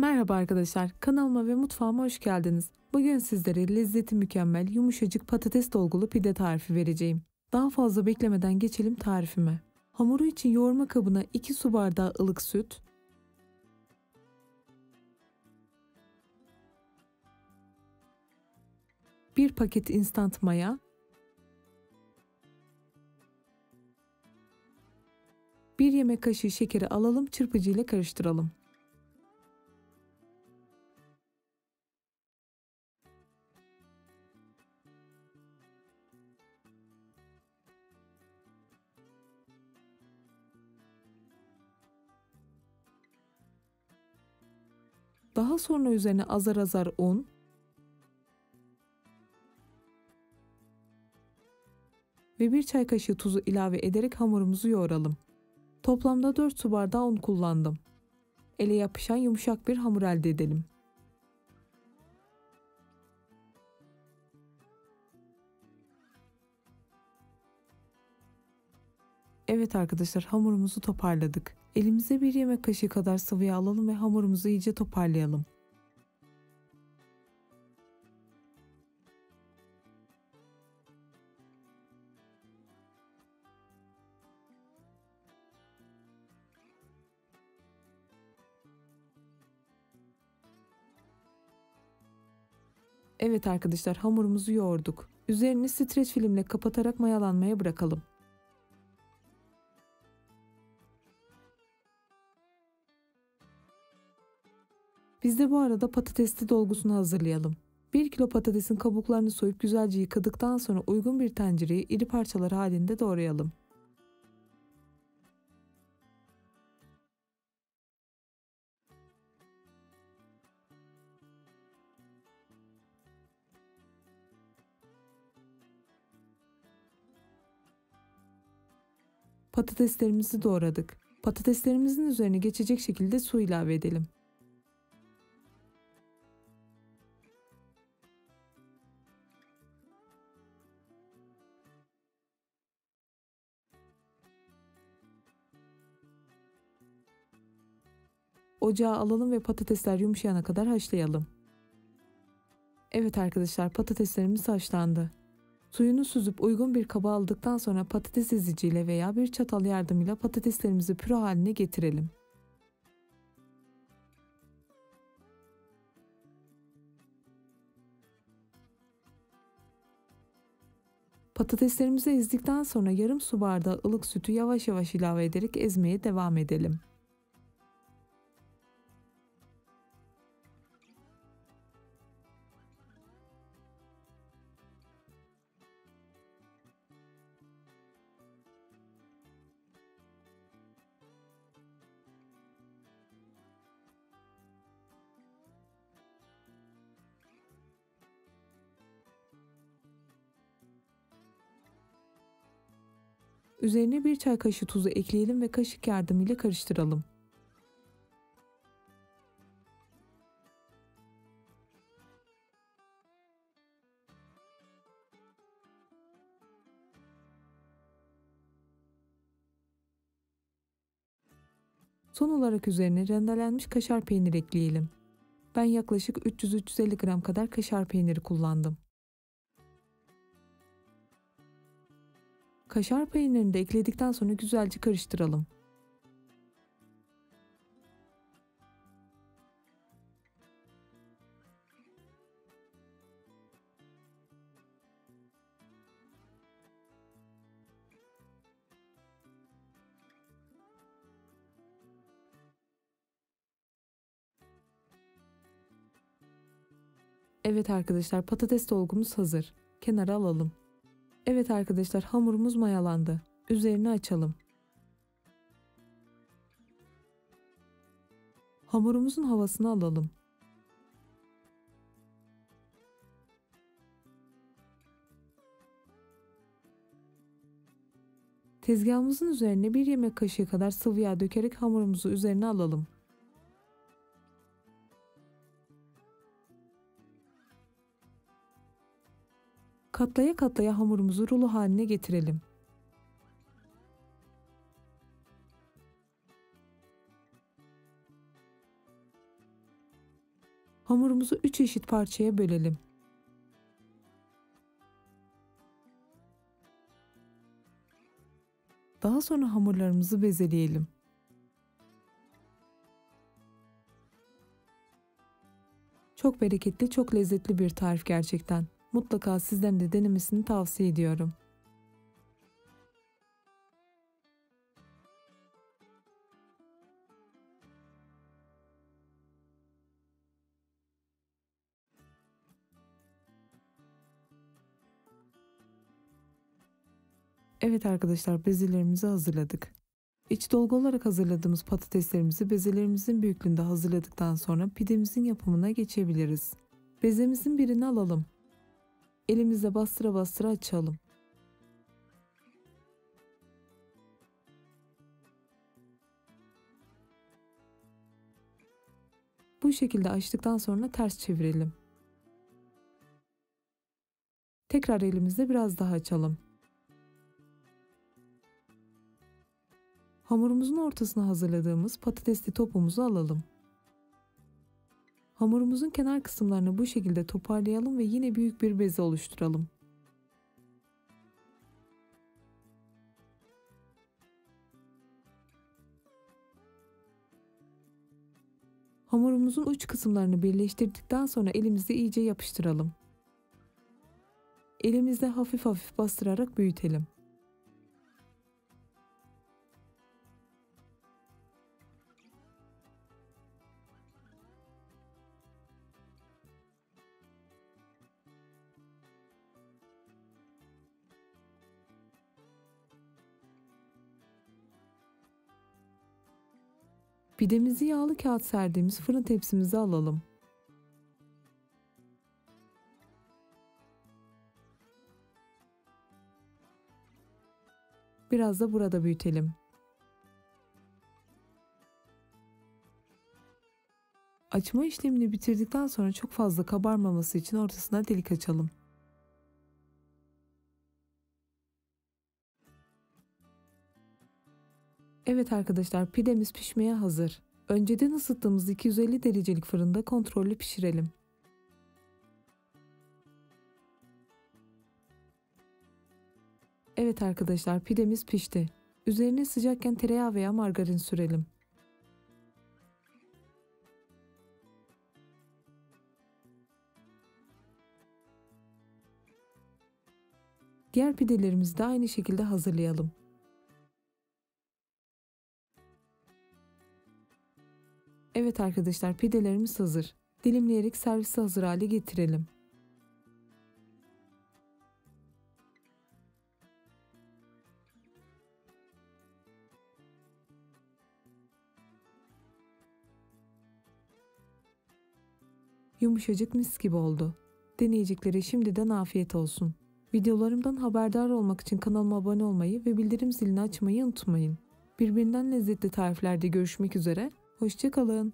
Merhaba arkadaşlar, kanalıma ve mutfağıma hoş geldiniz. Bugün sizlere lezzeti mükemmel, yumuşacık patates dolgulu pide tarifi vereceğim. Daha fazla beklemeden geçelim tarifime. Hamuru için yoğurma kabına 2 su bardağı ılık süt, 1 paket instant maya, 1 yemek kaşığı şekeri alalım, çırpıcı ile karıştıralım. Daha sonra üzerine azar azar un ve 1 çay kaşığı tuzu ilave ederek hamurumuzu yoğuralım. Toplamda 4 su bardağı un kullandım. Ele yapışan yumuşak bir hamur elde edelim. Evet arkadaşlar, hamurumuzu toparladık. Elimize 1 yemek kaşığı kadar sıvı yağ alalım ve hamurumuzu iyice toparlayalım. Evet arkadaşlar, hamurumuzu yoğurduk. Üzerini streç filmle kapatarak mayalanmaya bırakalım. Biz de bu arada patatesli dolgusunu hazırlayalım. 1 kilo patatesin kabuklarını soyup güzelce yıkadıktan sonra uygun bir tencereye iri parçalar halinde doğrayalım. Patateslerimizi doğradık. Patateslerimizin üzerine geçecek şekilde su ilave edelim. Ocağa alalım ve patatesler yumuşayana kadar haşlayalım. Evet arkadaşlar, patateslerimiz haşlandı. Suyunu süzüp uygun bir kaba aldıktan sonra patates eziciyle veya bir çatal yardımıyla patateslerimizi püre haline getirelim. Patateslerimizi ezdikten sonra yarım su bardağı ılık sütü yavaş yavaş ilave ederek ezmeye devam edelim. Üzerine 1 çay kaşığı tuzu ekleyelim ve kaşık yardımıyla karıştıralım. Son olarak üzerine rendelenmiş kaşar peyniri ekleyelim. Ben yaklaşık 300-350 gram kadar kaşar peyniri kullandım. Kaşar peynirini de ekledikten sonra güzelce karıştıralım. Evet arkadaşlar, patates dolgumuz hazır. Kenara alalım. Evet arkadaşlar, hamurumuz mayalandı. Üzerini açalım. Hamurumuzun havasını alalım. Tezgahımızın üzerine 1 yemek kaşığı kadar sıvı yağ dökerek hamurumuzu üzerine alalım. Katlaya katlaya hamurumuzu rulo haline getirelim. Hamurumuzu 3 eşit parçaya bölelim. Daha sonra hamurlarımızı bezeleyelim. Çok bereketli, çok lezzetli bir tarif gerçekten. Mutlaka sizlerin de denemesini tavsiye ediyorum. Evet arkadaşlar, bezelerimizi hazırladık. İç dolgu olarak hazırladığımız patateslerimizi bezelerimizin büyüklüğünde hazırladıktan sonra pidemizin yapımına geçebiliriz. Bezemizin birini alalım. Elimizle bastıra bastıra açalım. Bu şekilde açtıktan sonra ters çevirelim. Tekrar elimizle biraz daha açalım. Hamurumuzun ortasına hazırladığımız patatesli topumuzu alalım. Hamurumuzun kenar kısımlarını bu şekilde toparlayalım ve yine büyük bir beze oluşturalım. Hamurumuzun uç kısımlarını birleştirdikten sonra elimizle iyice yapıştıralım. Elimizle hafif hafif bastırarak büyütelim. Pidemizi yağlı kağıt serdiğimiz fırın tepsimize alalım. Biraz da burada büyütelim. Açma işlemini bitirdikten sonra çok fazla kabarmaması için ortasına delik açalım. Evet arkadaşlar, pidemiz pişmeye hazır. Önceden ısıttığımız 250 derecelik fırında kontrollü pişirelim. Evet arkadaşlar, pidemiz pişti. Üzerine sıcakken tereyağı veya margarin sürelim. Diğer pidelerimizi de aynı şekilde hazırlayalım. Evet arkadaşlar, pidelerimiz hazır. Dilimleyerek servise hazır hale getirelim. Yumuşacık, mis gibi oldu. Deneyeceklere şimdiden afiyet olsun. Videolarımdan haberdar olmak için kanalıma abone olmayı ve bildirim zilini açmayı unutmayın. Birbirinden lezzetli tariflerde görüşmek üzere. Hoşça kalın.